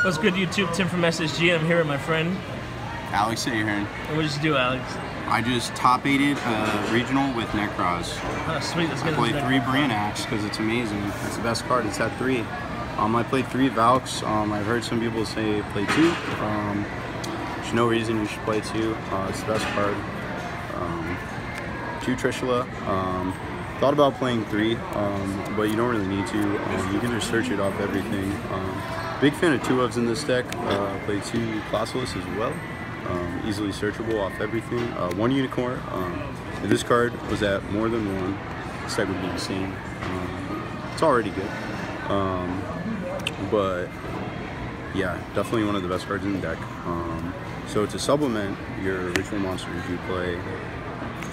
What's good, YouTube? Tim from SSG. I'm here with my friend Alex Ahearn. What did you do, Alex? I just top-8'd regional with Nekroz. Oh, sweet. Let's get I played 3 Branax because it's amazing. It's the best card. It's at 3. I played 3 Valks. I've heard some people say play 2. There's no reason you should play 2. It's the best card. 2 Trishula. Thought about playing 3, but you don't really need to. You can just search it off everything. Big fan of 2 ofs in this deck. Play 2 Classless as well. Easily searchable off everything. 1 Unicorn. If this card was at more than 1, this deck would be insane. It's already good. But yeah, definitely one of the best cards in the deck. So to supplement your ritual monsters, you play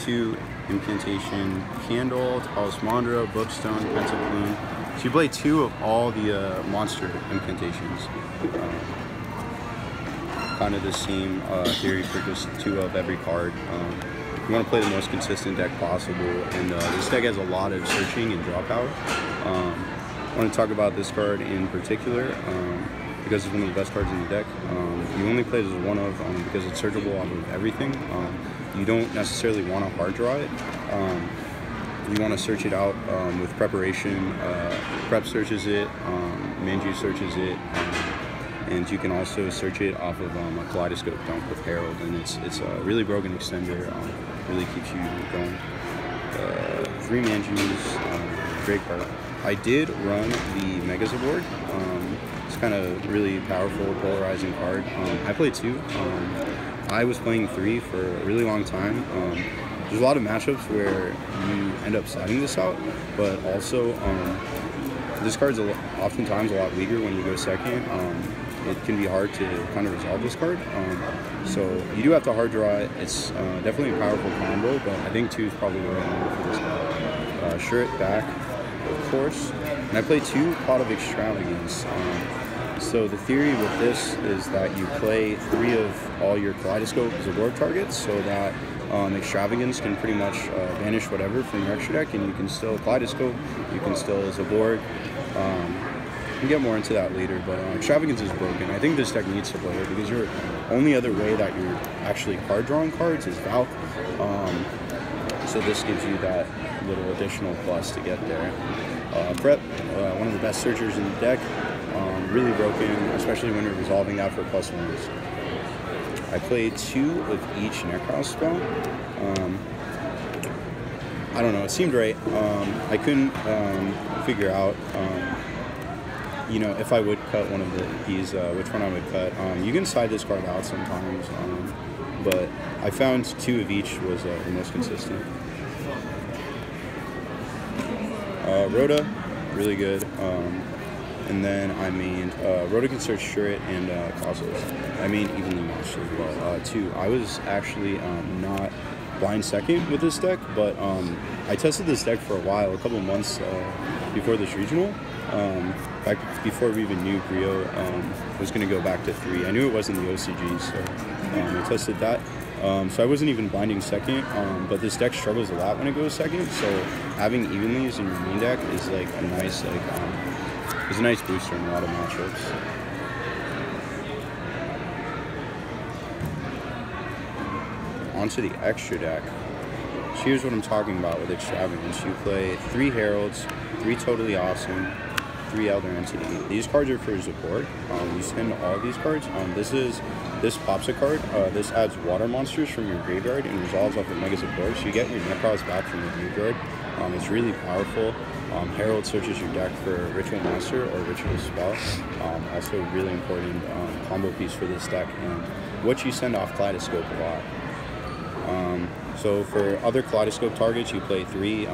2 Incantation, Candle, Talismandra, Bookstone, Pentaplume. So you play 2 of all the monster incantations. Kind of the same theory for just 2 of every card. You want to play the most consistent deck possible, and this deck has a lot of searching and draw power. I want to talk about this card in particular because it's one of the best cards in the deck. You only play it as 1 of because it's searchable off of everything. You don't necessarily want to hard draw it. You want to search it out with preparation. Prep searches it, Manju searches it, and you can also search it off of a Kaleidoscope dump with Herald, and it's a really broken extender. Really keeps you going. 3 Manjus, great card. I did run the Megas Award. It's kind of really powerful, polarizing card. I played 2. I was playing 3 for a really long time. There's a lot of matchups where you end up siding this out, but also this card's oftentimes a lot weaker when you go second. It can be hard to kind of resolve this card. So you do have to hard draw it. It's definitely a powerful combo, but I think 2 is probably the right number for this card. Shirt back, of course. And I play 2 Pot of Extravagance. So the theory with this is that you play 3 of all your Kaleidoscope Zabord targets, so that Extravagance can pretty much banish whatever from your extra deck, and you can still Kaleidoscope, you can still Zabord. We can get more into that later, but Extravagance is broken. I think this deck needs to play it because your only other way that you're actually card drawing cards is Valk. So this gives you that little additional plus to get there. Prep, one of the best searchers in the deck. Really broken, especially when you're resolving that for +1s. I played 2 of each Nekroz spell. I don't know, it seemed right. I couldn't figure out, you know, if I would cut one of these, which one I would cut. You can side this card out sometimes, but I found 2 of each was the most consistent. Rhoda, really good. And then I mained Rhoda can search Shurret and Cosmos. I mained Evenly Matched as well, 2. I was actually not blind second with this deck, but I tested this deck for a while, a couple months before this regional. Back before we even knew Brio was going to go back to 3. I knew it wasn't the OCG, so I tested that. So I wasn't even blinding second, but this deck struggles a lot when it goes second, so having Evenlies in your main deck is like a nice, it's a nice booster in a lot of matchups. Onto the extra deck. So here's what I'm talking about with Extravagance. You play 3 Heralds, 3 Totally Awesome, 3 Elder Entity. These cards are for support. You spend all these cards. This pops a card. This adds water monsters from your graveyard and resolves off of Mega Support. So you get your Nekroz back from your graveyard. It's really powerful. Herald searches your deck for Ritual Monster or Ritual Spell. Also really important combo piece for this deck, and what you send off Kaleidoscope a lot. So for other Kaleidoscope targets, you play 3. You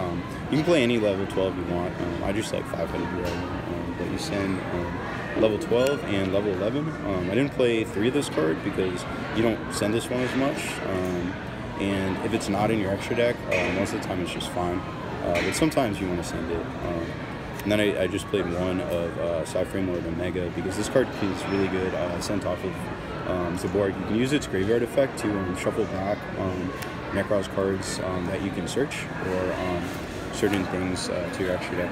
can play any level 12 you want. I just like 5-headed Dragon, but you send level 12 and level 11. I didn't play 3 of this card because you don't send this one as much. And if it's not in your extra deck, most of the time it's just fine. But sometimes you want to send it. And then I just played 1 of Cyframe Lord Omega because this card is really good sent off of Zabord. You can use its graveyard effect to shuffle back Nekroz cards that you can search, or certain things to your extra deck.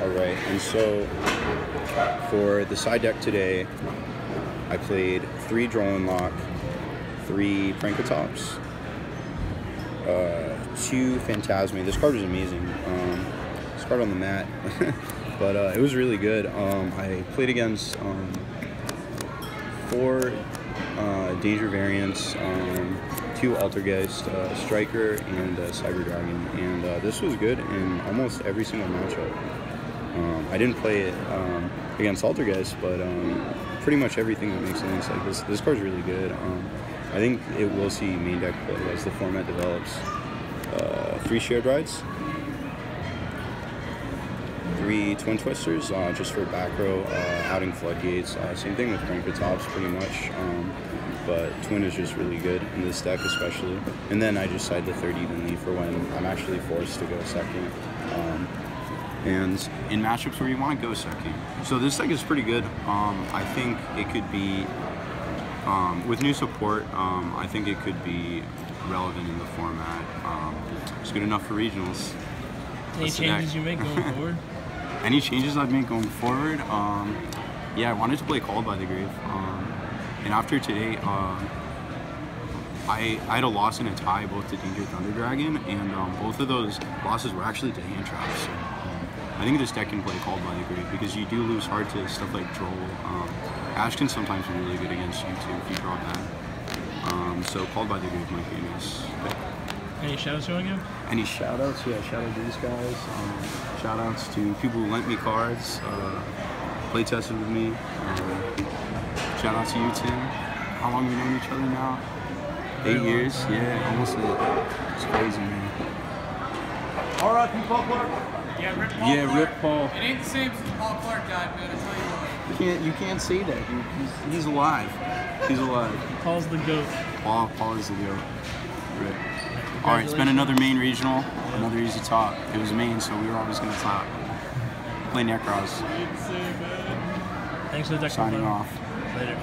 All right, and so for the side deck today, I played 3 Droll Lock, 3 Prankatops, 2 Phantasme. This card was amazing. This card on the mat, but it was really good. I played against 4 Danger variants, 2 Altergeist, Striker, and Cyber Dragon, and this was good in almost every single matchup. I didn't play it against Altergeist, but pretty much everything that makes sense. Like this card's really good. I think it will see main deck play as the format develops. 3 Shared Rides, 3 Twin Twisters, just for back row, outing Floodgates. Same thing with Prankatops, pretty much. But Twin is just really good in this deck, especially. And then I just side the 3rd evenly for when I'm actually forced to go second. And in matchups where you want to go second. So this deck is pretty good. I think it could be, with new support, I think it could be relevant in the format. It's good enough for regionals. Any changes you make going forward? Any changes I'd make going forward? Yeah, I wanted to play Called by the Grave. And after today, I had a loss and a tie both to Danger Thunder Dragon, and both of those losses were actually to hand traps. So, I think this deck can play Called by the Grave because you do lose hard to stuff like Droll. Ash can sometimes be really good against you too if you draw bad. So Called by the Grave might be a nice pick. Any shout-outs you want to give? Any shout-outs? Yeah, shout out to these guys. Shout-outs to people who lent me cards, play tested with me. Shout out to you, Tim. How long have we known each other now? 8 years? Yeah, almost 8. It's crazy, man. R.I.P. Paul Clark. Yeah, Rip Paul. Yeah, Clark. Rip Paul. It ain't the same since the Paul Clark died, man. I tell you what. You can't say that. He's alive. He's alive. Paul's the GOAT. Paul is the GOAT. Rip. All right, it's been another Maine regional, another easy top. It was Maine, so we were always gonna top. Play Nekroz. Thanks for the deck. Signing off. Later.